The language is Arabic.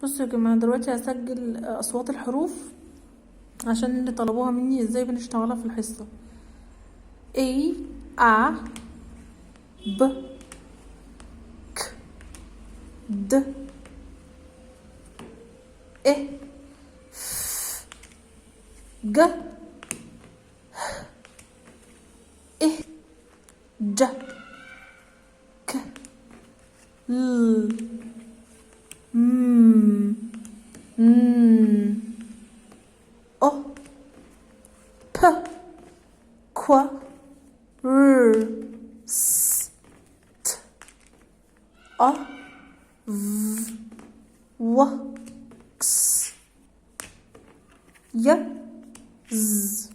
بصوا يا جماعه، دلوقتي هسجل اصوات الحروف عشان اللي طلبوها مني ازاي بنشتغلها في الحصه. اي، ا، ب، ك، د، ا، ف، ج، ه، ج، ك، ل، م، ن، o، ب، ك، ر، س، ت، أ، ف، و، كس، ي، ز.